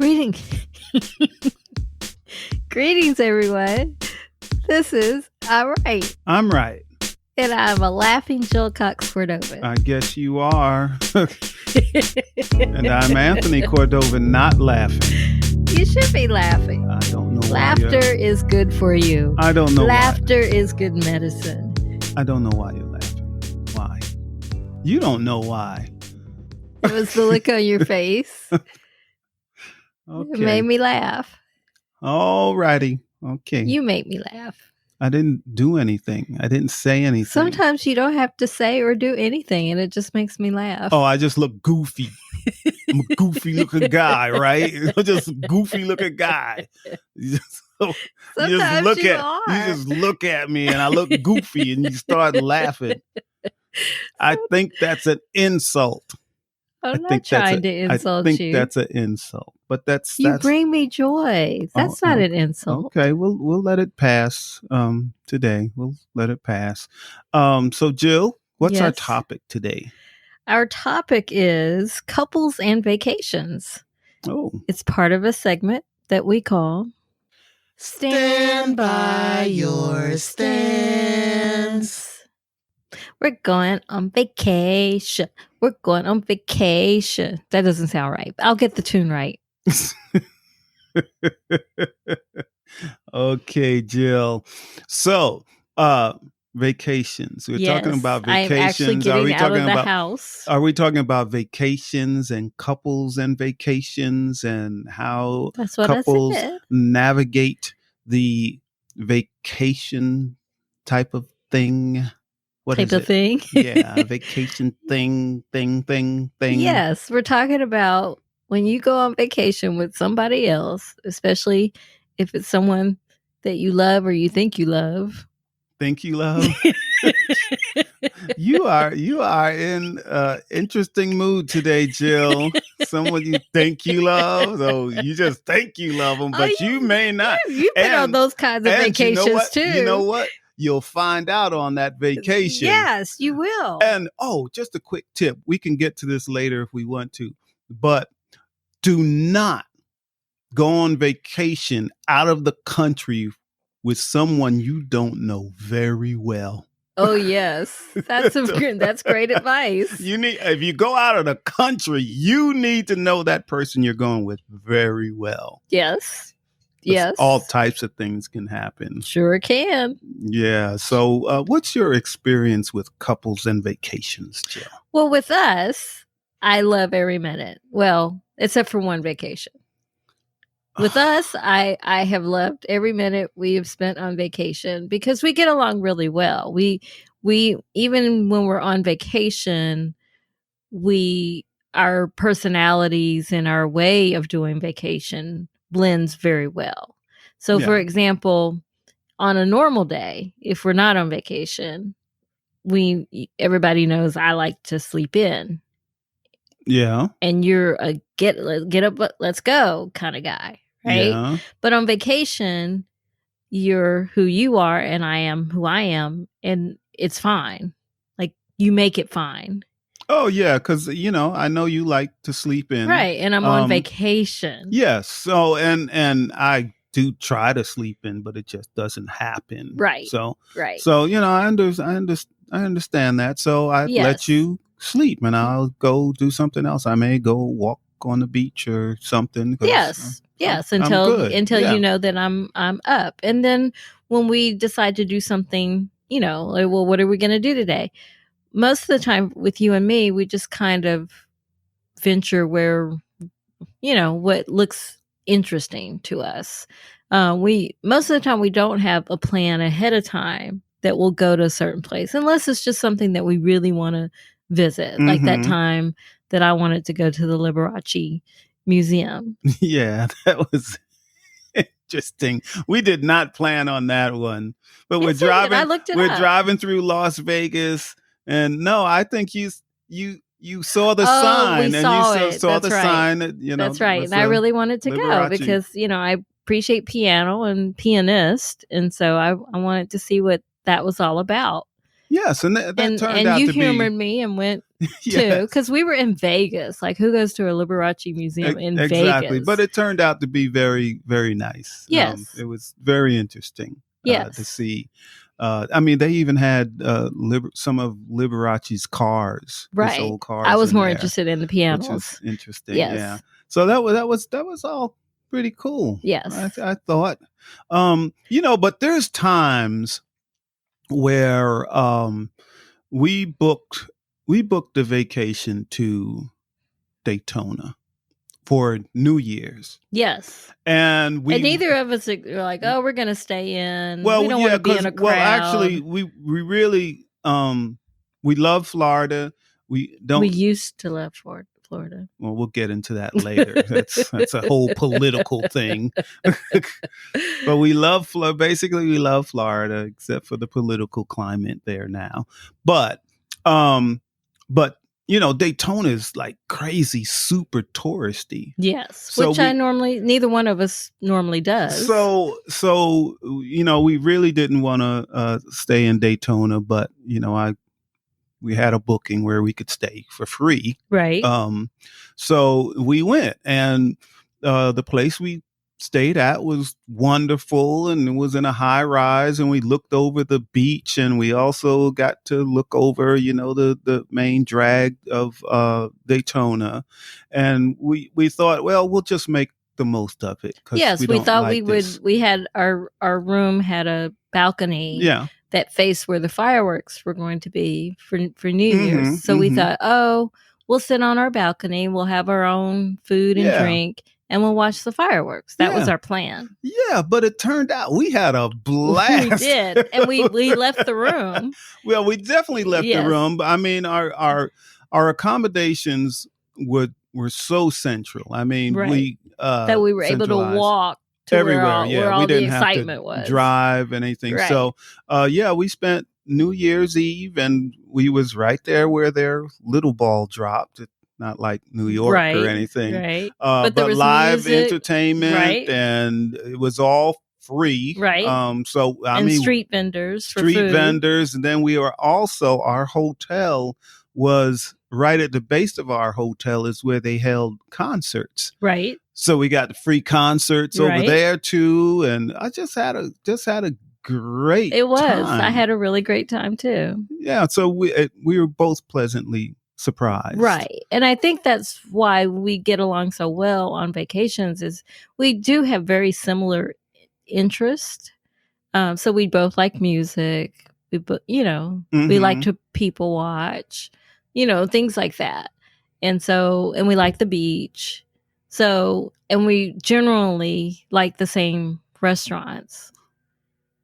Greetings. Greetings, everyone. This is All Right. I'm right. And I'm a laughing Jill Cox Cordova. I guess you are. And I'm Anthony Cordova, not laughing. You should be laughing. I don't know Laughter why. is good for you. I don't know Laughter is good medicine. I don't know why you're laughing. Why? You don't know why. It was the look on your face. Okay. It made me laugh. All righty. Okay. You make me laugh. I didn't do anything. I didn't say anything. Sometimes you don't have to say or do anything, and it just makes me laugh. Oh, I just look goofy. I'm a goofy looking guy, right? Just a goofy looking guy. You just look at me and I look goofy and you start laughing. I think that's an insult. I'm not trying to insult you. I think that's an insult. But that's bring me joy. That's not an insult. Okay, we'll let it pass today. We'll let it pass. So Jill, what's our topic today? Our topic is couples and vacations. Oh. It's part of a segment that we call Stand by your stance. We're going on vacation. We're going on vacation. That doesn't sound right. I'll get the tune right. Okay, Jill. So, vacations. We're talking about vacations. I'm actually getting out of the house. Are we talking about vacations and couples and vacations and how couples navigate the vacation type of thing? What type of thing? Yeah, vacation thing. Yes, we're talking about when you go on vacation with somebody else, especially if it's someone that you love or you think you love. Think you love? You are in interesting mood today, Jill. Someone you think you love, so you just think you love them, but you may not. You've been on those kinds of vacations too. You know what? You'll find out on that vacation. Yes, you will. And just a quick tip. We can get to this later if we want to, but do not go on vacation out of the country with someone you don't know very well. Oh yes, that's great advice. If you go out of the country, you need to know that person you're going with very well. Yes. Yes. All types of things can happen. Sure can. Yeah. So what's your experience with couples and vacations, Jill? Well, with us, I love every minute. Well, except for one vacation. With us, I have loved every minute we have spent on vacation because we get along really well. We even when we're on vacation, our personalities and our way of doing vacation blends very well. So, for example, on a normal day, if we're not on vacation, everybody knows I like to sleep in. Yeah. And you're a get up, let's go kind of guy, right? Yeah. But on vacation, you're who you are and I am who I am, and it's fine. Like you make it fine. Oh, yeah, because, I know you like to sleep in. Right, and I'm on vacation. Yes, so, and I do try to sleep in, but it just doesn't happen. Right, So, right. So, I understand that, so I let you sleep, and I'll go do something else. I may go walk on the beach or something. Yes, until you know that I'm up. And then when we decide to do something, like, well, what are we going to do today? Most of the time with you and me, we just kind of venture where, what looks interesting to us. Most of the time we don't have a plan ahead of time that we'll go to a certain place, unless it's just something that we really want to visit. Mm-hmm. Like that time that I wanted to go to the Liberace Museum. Yeah, that was interesting. We did not plan on that one, but we're driving through Las Vegas. And no, I think you saw the sign, and you saw the sign that That's right. And I really wanted to go because I appreciate piano and pianist, and so I wanted to see what that was all about. Yes, and that turned out to be... And you humored me and went too, because we were in Vegas. Like, who goes to a Liberace museum in Vegas? Exactly, but it turned out to be very, very nice. Yes. It was very interesting to see. I mean, they even had some of Liberace's cars. Right. Old cars. I was more interested in the pianos. Which is interesting. Yes. Yeah. So that was all pretty cool. Yes. I thought. But there's times where we booked a vacation to Daytona for New Year's. Yes. And neither of us are like, oh, we're going to stay in. Well, we don't want to be in a crowd. Well, actually, we really, we love Florida. We used to love Florida. Well, we'll get into that later. That's a whole political thing. But we love Florida. Basically, we love Florida, except for the political climate there now. But Daytona is like crazy, super touristy. Yes, so which neither one of us normally does. So we really didn't want to stay in Daytona, but we had a booking where we could stay for free. Right. So we went, and the place we stayed at was wonderful, and it was in a high rise, and we looked over the beach, and we also got to look over, the main drag of Daytona. And we thought, well, we'll just make the most of it. Yes, we thought we would. We had our room had a balcony. Yeah. That faced where the fireworks were going to be for New Year's. So we thought, we'll sit on our balcony, we'll have our own food and drink, and we'll watch the fireworks. That was our plan. Yeah, but it turned out we had a blast. We did, and we left the room. Well, we definitely left the room. But I mean, our accommodations were so central. I mean, that we were able to walk everywhere, where all the excitement was. Drive anything. Right. So, we spent New Year's Eve, and we was right there where their little ball dropped. Not like New York or anything, right? But live music, entertainment, and it was all free, right? Street vendors, vendors, and then we were also, our hotel was right at the base of our hotel is where they held concerts, right? So we got the free concerts over there too, and I just had a great. It was. time. I had a really great time too. Yeah, so we were both pleasantly surprised, right? And I think that's why we get along so well on vacations. Is we do have very similar interests. So we both like music. We we like to people watch, things like that, and we like the beach. So, and we generally like the same restaurants.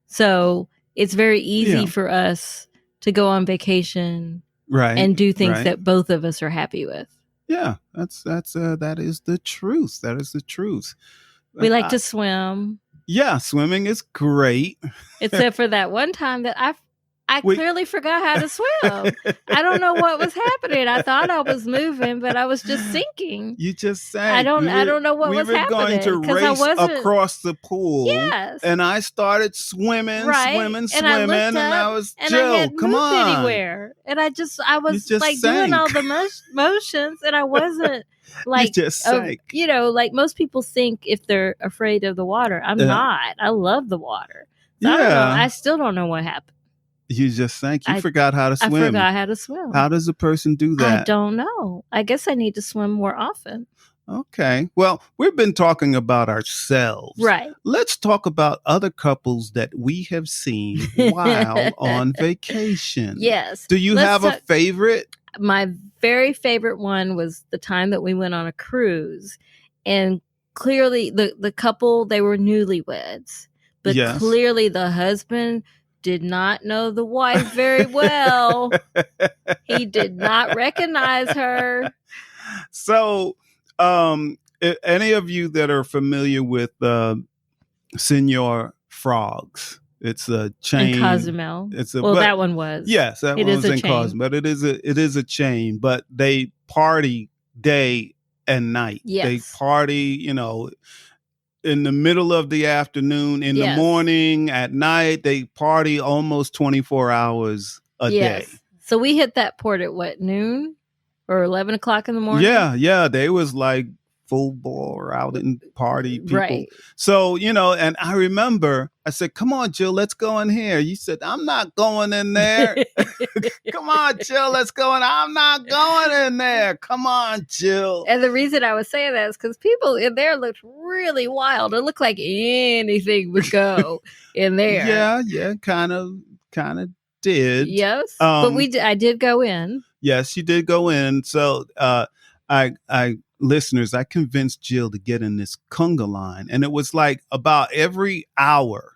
So it's very easy for us to go on vacation, right, and do things that both of us are happy with. Yeah, that is the truth. That is the truth. We like to swim. Yeah, swimming is great. Except for that one time that I clearly forgot how to swim. I don't know what was happening. I thought I was moving, but I was just sinking. You just sank. I don't know what was happening. We were going to race across the pool. Yes. And I started swimming, and I was, and Jill, I hadn't come moved on. anywhere. And I was like sank. doing all the motions, and I wasn't like, you just sank. Like most people think if they're afraid of the water. I'm not. I love the water. So I don't know. I still don't know what happened. You just sank. You forgot how to swim. I forgot how to swim. How does a person do that? I don't know. I guess I need to swim more often. Okay. Well, we've been talking about ourselves. Right. Let's talk about other couples that we have seen while on vacation. Yes. Do you have a favorite? My very favorite one was the time that we went on a cruise. And clearly the couple, they were newlyweds. But clearly the husband did not know the wife very well. He did not recognize her. So, any of you that are familiar with Señor Frogs, it's a chain. In Cozumel. That one was. Yes, that one was in Cozumel. But it is a chain. But they party day and night. Yes. They party, in the middle of the afternoon, in the morning, at night. They party almost 24 hours a day. So we hit that port at what, noon or 11 o'clock in the morning? Yeah. They was like full bore out and party people. Right. So, and I remember I said, come on, Jill, let's go in here. You said, I'm not going in there. Come on, Jill, let's go in. I'm not going in there. Come on, Jill. And the reason I was saying that is because people in there looked really wild. It looked like anything would go in there. Yeah, kind of did. Yes, but I did go in. Yes, you did go in. So listeners, I convinced Jill to get in this conga line, and it was like about every hour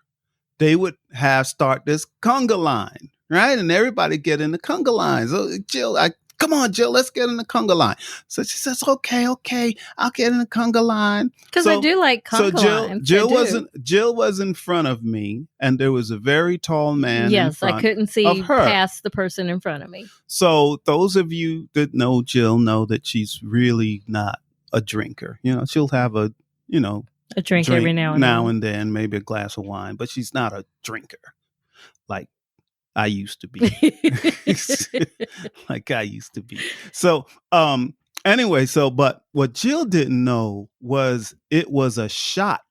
they would start this conga line, right? And everybody get in the conga line. So Jill, come on, Jill, let's get in the conga line. So she says, okay, I'll get in the conga line. Because I do like conga lines. Jill was in front of me, and there was a very tall man. Yes, I couldn't see past the person in front of me. So those of you that know Jill know that she's really not a drinker. She'll have a drink every now and then, maybe a glass of wine, but she's not a drinker like I used to be. So, anyway, but what Jill didn't know was it was a shot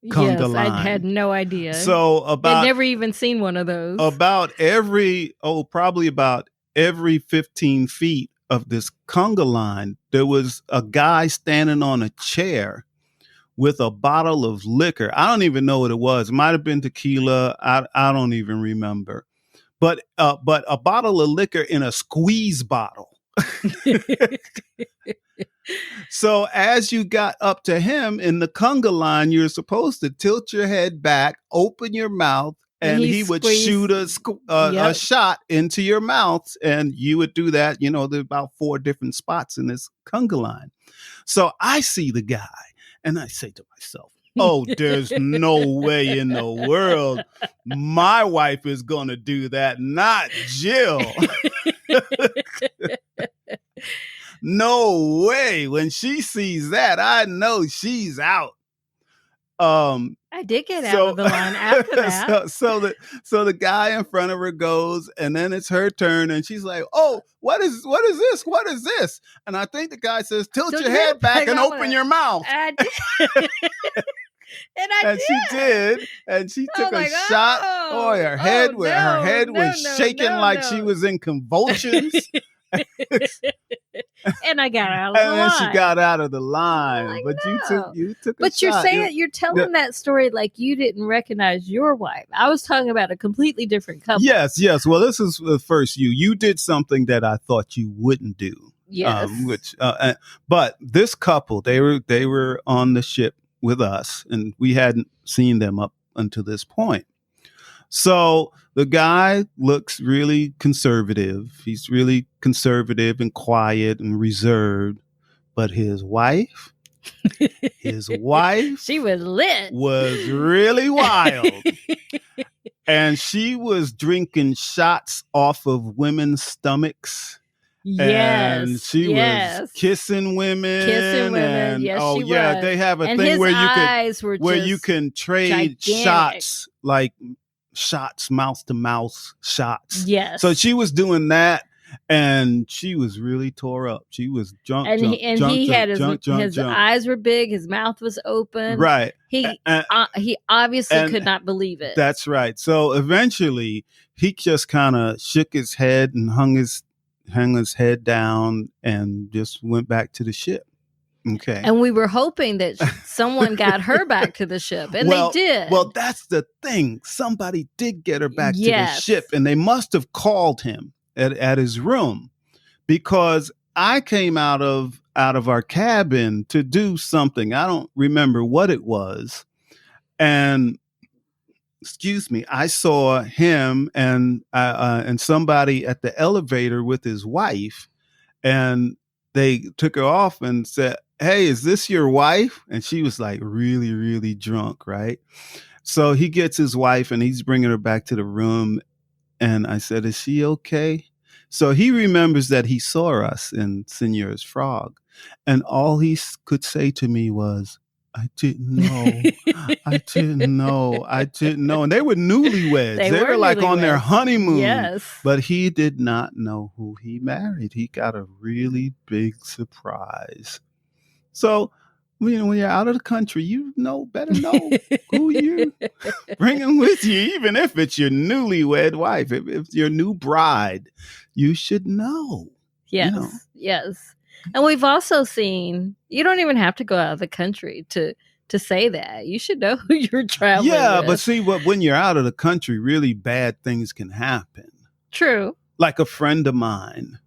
conga line. I had no idea. So I'd never even seen one of those. Probably about every 15 feet of this conga line, there was a guy standing on a chair with a bottle of liquor. I don't even know what it was. It might have been tequila. I don't even remember. But a bottle of liquor in a squeeze bottle. So as you got up to him in the conga line, you're supposed to tilt your head back, open your mouth, and he would shoot a shot into your mouth, and you would do that. There's about 4 different spots in this conga line. So I see the guy, and I say to myself, oh, there's no way in the world my wife is going to do that. Not Jill. No way. When she sees that, I know she's out. I did get out of the line after that. So the guy in front of her goes, and then it's her turn, and she's like, "Oh, what is this? What is this?" And I think the guy says, "Tilt your head back and open your mouth." And I did. And she did, and she took a shot. Oh, her head was shaking like she was in convulsions. And I got out of the line. And then she got out of the line. But you took a shot. You're telling that story like you didn't recognize your wife. I was talking about a completely different couple. Yes. Well, this is the first you did something that I thought you wouldn't do. Yes. But this couple, they were on the ship with us, and we hadn't seen them up until this point. So the guy looks really conservative. He's really conservative and quiet and reserved. But his wife, she was lit. Was really wild. And she was drinking shots off of women's stomachs. Yes. And she was kissing women. And, yes, she was. They have a thing where you can trade shots, like shots, mouth to mouth shots. Yes. So she was doing that, and she was really tore up. She was drunk. And he had his eyes were big, his mouth was open. Right. He obviously could not believe it. That's right. So eventually he just kind of shook his head and hung his head down and just went back to the ship. Okay. And we were hoping that someone got her back to the ship, and they did. Well, that's the thing. Somebody did get her back to the ship, and they must have called him at his room, because I came out of our cabin to do something. I don't remember what it was. And excuse me, I saw him and somebody at the elevator with his wife, and they took her off and said, "Hey, is this your wife?" And she was like really, really drunk, right? So he gets his wife and he's bringing her back to the room. And I said, "Is she okay?" So he remembers that he saw us in Señor's Frog. And all he could say to me was, I didn't know. I didn't know. I didn't know. And they were newlyweds. They were like on their honeymoon. Yes. But he did not know who he married. He got a really big surprise. So, when you're out of the country, better know who you're bringing with you, even if it's your newlywed wife, if it's your new bride, you should know. Yes, yes. And we've also seen, you don't even have to go out of the country to say that. You should know who you're traveling with. But see, when you're out of the country, really bad things can happen. True. Like a friend of mine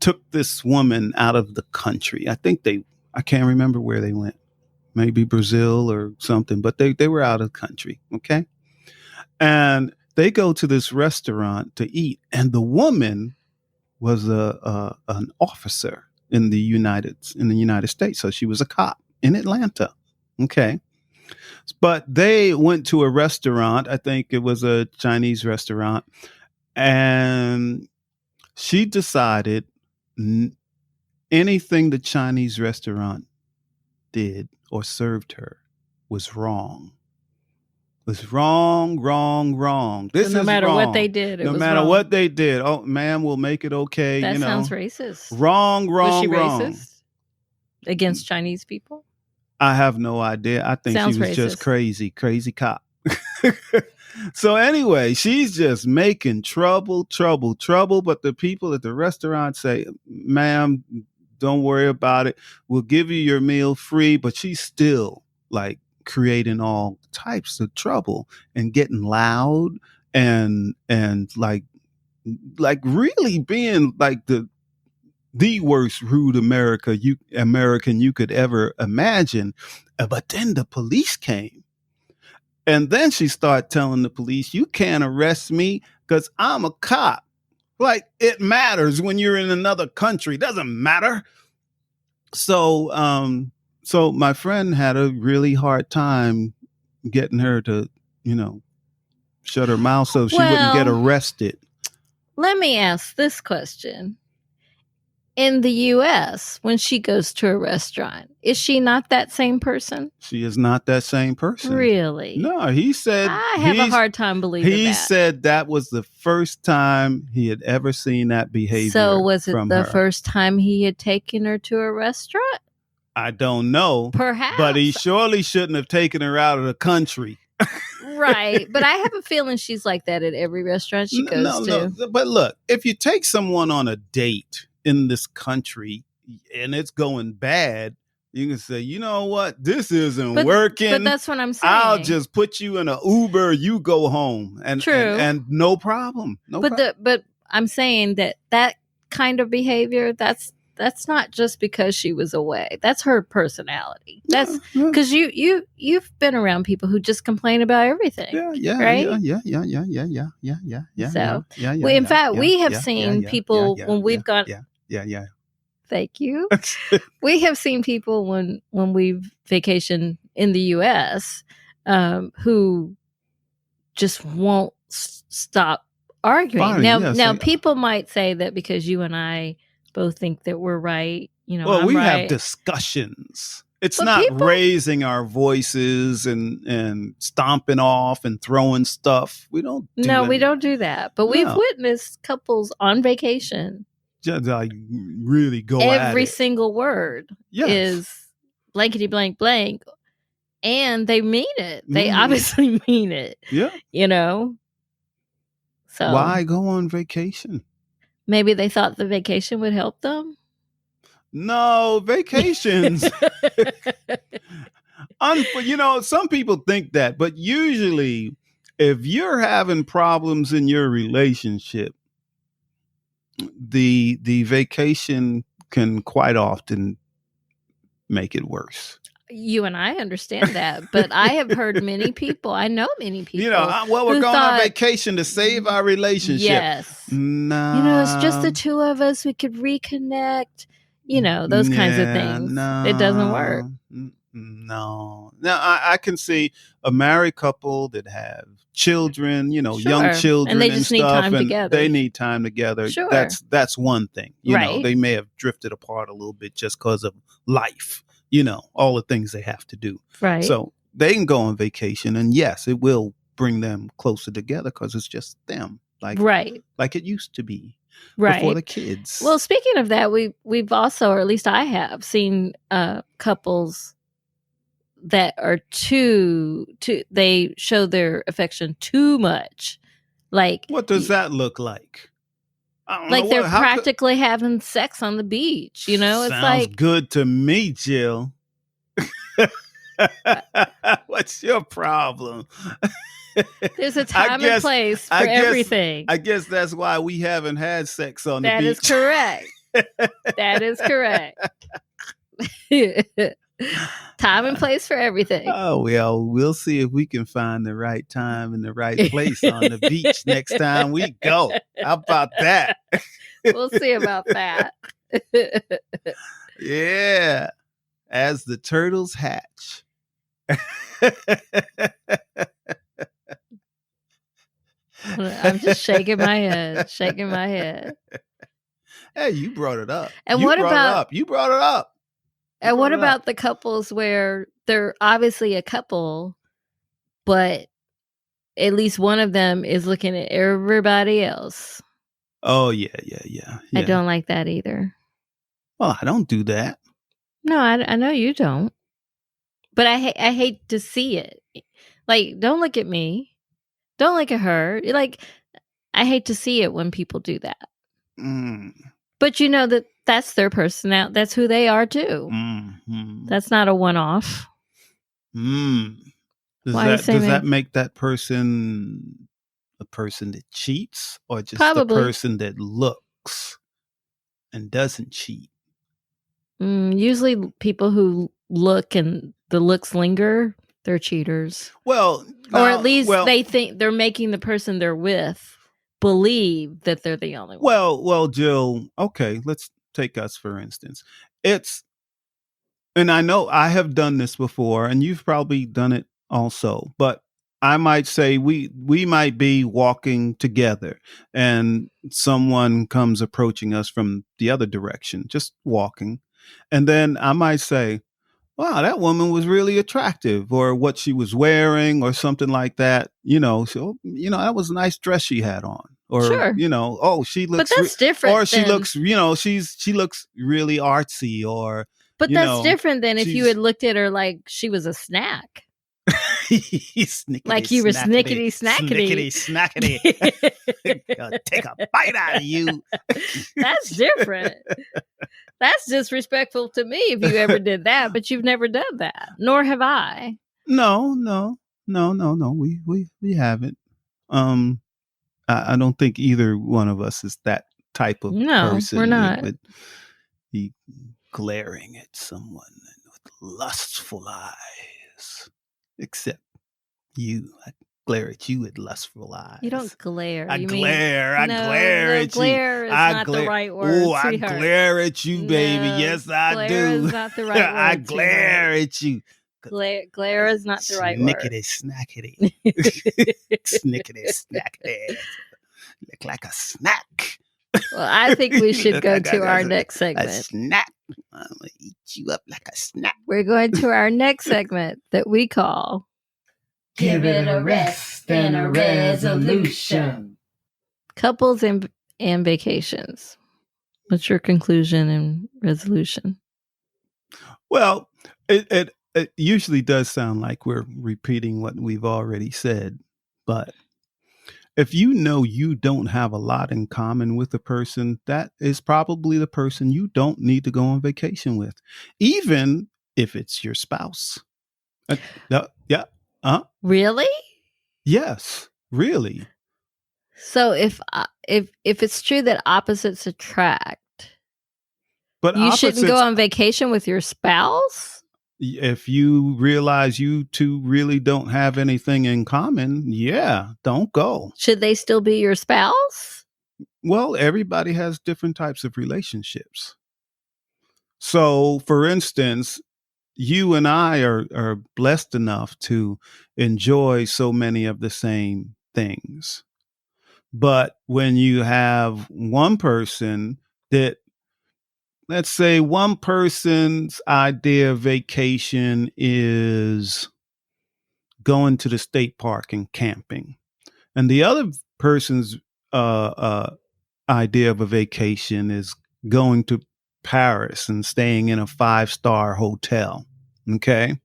took this woman out of the country. I can't remember where they went. Maybe Brazil or something, but they were out of the country. Okay. And they go to this restaurant to eat. And the woman was an officer in the United States. So she was a cop in Atlanta. Okay. But they went to a restaurant. I think it was a Chinese restaurant. And she decided anything the Chinese restaurant did or served her was wrong. Was wrong. This so no is matter wrong. What they did, no matter wrong. What they did. Oh, ma'am, we'll make it okay. That sounds racist. Wrong. Was she racist against Chinese people? I have no idea. I think sounds she was racist. Just crazy cop. So anyway, she's just making trouble. But the people at the restaurant say, ma'am, don't worry about it. We'll give you your meal free. But she's still like creating all types of trouble and getting loud and like really being like the worst rude American you could ever imagine. But then the police came. And then she started telling the police, you can't arrest me because I'm a cop. Like, it matters when you're in another country. It doesn't matter. So my friend had a really hard time getting her to, shut her mouth so she wouldn't get arrested. Let me ask this question. In the U.S., when she goes to a restaurant, is she not that same person? She is not that same person. Really? No, he said... I have a hard time believing that. He said that was the first time he had ever seen that behavior. So was it the first time he had taken her to a restaurant? I don't know. Perhaps. But he surely shouldn't have taken her out of the country. Right. But I have a feeling she's like that at every restaurant she goes to. No. But look, if you take someone on a date in this country and it's going bad, you can say, you know what, this isn't working. But that's what I'm saying. I'll just put you in an Uber, you go home. And true. And no problem. But I'm saying that kind of behavior, that's not just because she was away. That's her personality. That's because you've been around people who just complain about everything. Yeah. Right? Yeah. So, in fact, we have seen people when we've gone. Yeah. Thank you. We have seen people when we've vacationed in the U.S. Who just won't stop arguing. Now, people might say that because you and I both think that we're right. Well, we have discussions. It's not raising our voices and stomping off and throwing stuff. We don't do that. We don't do that. But we've witnessed couples on vacation just like really go at it. Every single word is blankety blank blank. And they mean it. They obviously mean it. Yeah. So why go on vacation? Maybe they thought the vacation would help them. No, vacations. Some people think that, but usually if you're having problems in your relationship, the vacation can quite often make it worse. You and I understand that, but I have heard many people, I know many people. We're going on vacation to save our relationship. Yes. No. It's just the two of us. We could reconnect, those kinds of things. No. It doesn't work. No. Now, I can see a married couple that have children, young children and they just need time together. They need time together. Sure. That's one thing. Right. They may have drifted apart a little bit just because of life. all the things they have to do. Right. So they can go on vacation, and yes, it will bring them closer together because it's just them, like it used to be before the kids. Well, speaking of that, we've also, or at least I have, seen couples that are too they show their affection too much. Like, what does that look like? Like they're practically having sex on the beach, It's sounds like good to me, Jill. What's your problem? There's a time and place for everything. I guess that's why we haven't had sex on the beach. That is correct. That is correct. Time and place for everything. Oh, well, we'll see if we can find the right time and the right place on the beach next time we go. How about that? We'll see about that. Yeah. As the turtles hatch. I'm just shaking my head. Hey, you brought it up. And you brought it up. And what about the couples where they're obviously a couple, but at least one of them is looking at everybody else? Oh, yeah. I don't like that either. Well, I don't do that. No, I know you don't. But I hate to see it. Like, don't look at me. Don't look at her. Like, I hate to see it when people do that. But you know that's their personality. That's who they are too. Mm-hmm. That's not a one-off. Does that make that person a person that cheats, or just a person that looks and doesn't cheat? Usually people who look and the looks linger, they're cheaters. Well, or at least they think they're making the person they're with believe that they're the only one. Well, Jill, okay, let's take us for instance. And I know I have done this before, and you've probably done it also, but I might say we might be walking together and someone comes approaching us from the other direction, just walking. And then I might say, wow, that woman was really attractive, or what she was wearing or something like that. So, that was a nice dress she had on. Or, sure. Oh, she looks, but that's different. Or she looks, she looks really artsy, or. But that's different than if you had looked at her like she was a snack. Like you were snickety snackety. Take a bite out of you. That's different. That's disrespectful to me if you ever did that, but you've never done that, nor have I. No. We haven't. I don't think either one of us is that type of person. No, we're not. Would be glaring at someone with lustful eyes. Except you. I glare at you with lustful eyes. You don't glare. I glare at you. Glare is not the right word. Oh, I glare at you, baby. No, yes, I do. Glare is not the right word. I glare at you. Glare is not the right word. Snickety Snickety snackety. Look like a snack. Well, I think we should go to our next segment. A snack. I'm going to eat you up like a snack. We're going to our next segment that we call Give It a Rest and a Resolution. Couples and Vacations. What's your conclusion and resolution? Well, it usually does sound like we're repeating what we've already said, but if you don't have a lot in common with a person, that is probably the person you don't need to go on vacation with, even if it's your spouse. Yeah. Really? Yes, really. So if it's true that opposites attract, but you shouldn't go on vacation with your spouse? If you realize you two really don't have anything in common, don't go. Should they still be your spouse? Well, everybody has different types of relationships. So, for instance, you and I are blessed enough to enjoy so many of the same things. But when you have one person that let's say one person's idea of vacation is going to the state park and camping, and the other person's idea of a vacation is going to Paris and staying in a 5-star hotel. Okay.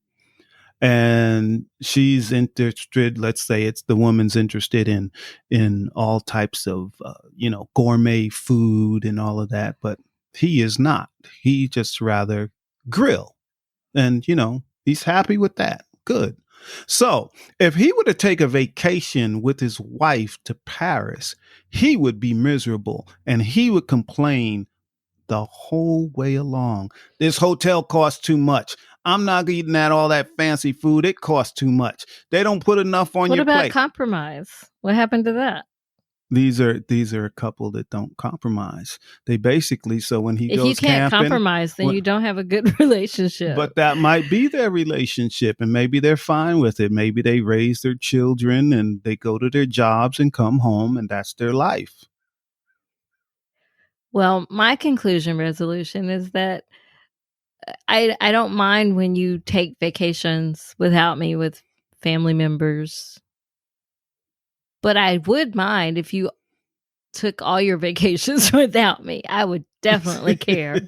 And she's interested, let's say it's the woman's interested in all types of, gourmet food and all of that, but he is not. He just rather grill. And, he's happy with that. Good. So if he were to take a vacation with his wife to Paris, he would be miserable and he would complain the whole way along. This hotel costs too much. I'm not eating all that fancy food. It costs too much. They don't put enough on your plate. What about compromise? What happened to that? These are a couple that don't compromise. They basically, so when he goes camping. If you can't compromise, then you don't have a good relationship. But that might be their relationship, and maybe they're fine with it. Maybe they raise their children and they go to their jobs and come home, and that's their life. Well, my conclusion resolution is that I don't mind when you take vacations without me with family members. But I would mind if you took all your vacations without me. I would definitely care.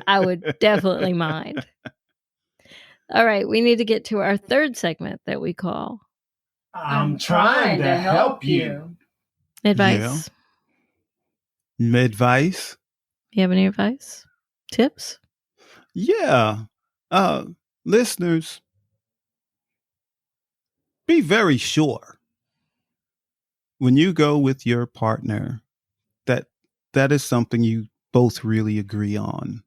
I would definitely mind. All right, we need to get to our third segment that we call I'm trying to help you. Advice. Yeah. Advice? You have any advice? Tips? Yeah. Listeners, be very sure when you go with your partner that is something you both really agree on.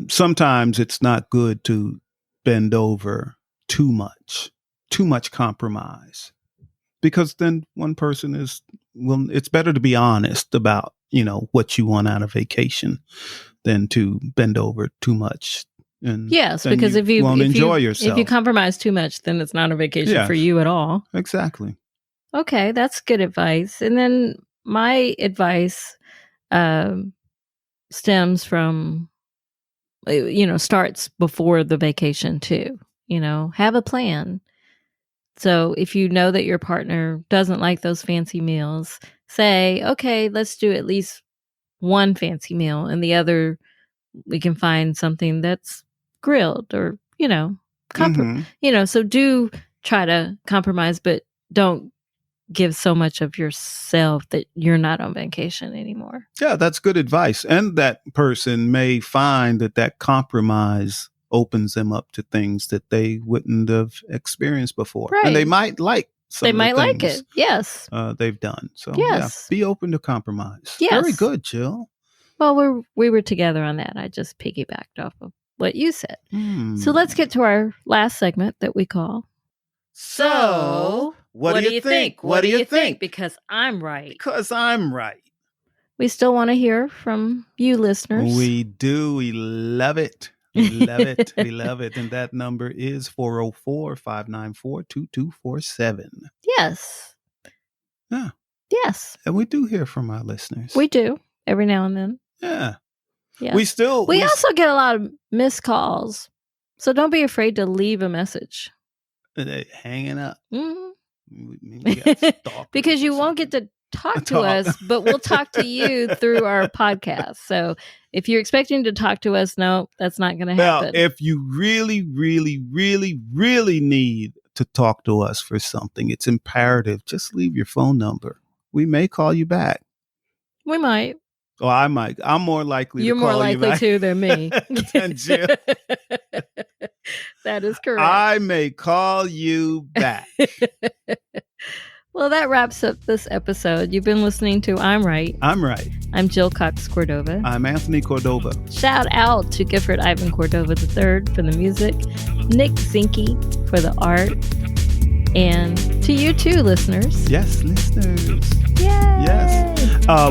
Sometimes it's not good to bend over too much compromise, because then one person it's better to be honest about, what you want out of vacation than to bend over too much. And yes, because if you enjoy yourself. If you compromise too much, then it's not a vacation for you at all. Exactly. Okay, that's good advice. And then my advice stems from, starts before the vacation too. Have a plan. So if you know that your partner doesn't like those fancy meals, say, okay, let's do at least one fancy meal, and the other we can find something that's grilled or, so do try to compromise, but don't give so much of yourself that you're not on vacation anymore. Yeah, that's good advice. And that person may find that compromise opens them up to things that they wouldn't have experienced before. Right. And they might like some of the things like it. Yes. They've done. So yes. Be open to compromise. Yes. Very good, Jill. Well, we were together on that. I just piggybacked off of what you said. So let's get to our last segment that we call So what do you think? What do you think? Because I'm right. Because I'm right. We still want to hear from you listeners. We do. We love it. We love it. We love it. And that number is 404-594-2247. Yes. Yeah. Yes. And we do hear from our listeners. We do. Every now and then. Yeah. Yeah. We also get a lot of missed calls. So don't be afraid to leave a message. Hanging up. Mm-hmm. We because you won't get to talk to us, but we'll talk to you through our podcast. So if you're expecting to talk to us, no, that's not going to happen. Now, if you really, really, really, really need to talk to us for something, it's imperative. Just leave your phone number. We may call you back. We might. Oh, I might. I'm more likely You're to call more likely you back to than me. than Jill. That is correct. I may call you back. Well, that wraps up this episode. You've been listening to I'm Right. I'm Right. I'm Jill Cox Cordova. I'm Anthony Cordova. Shout out to Gifford Ivan Cordova III for the music, Nick Zinke for the art, and to you too, listeners. Yes, listeners. Yay! Yes.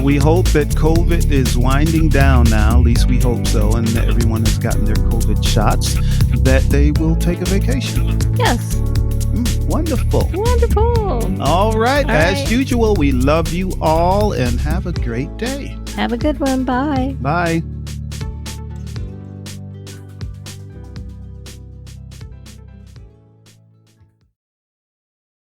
We hope that COVID is winding down now. At least we hope so. And that everyone has gotten their COVID shots, that they will take a vacation. Yes. Wonderful. Wonderful. All right. As usual, we love you all and have a great day. Have a good one. Bye. Bye.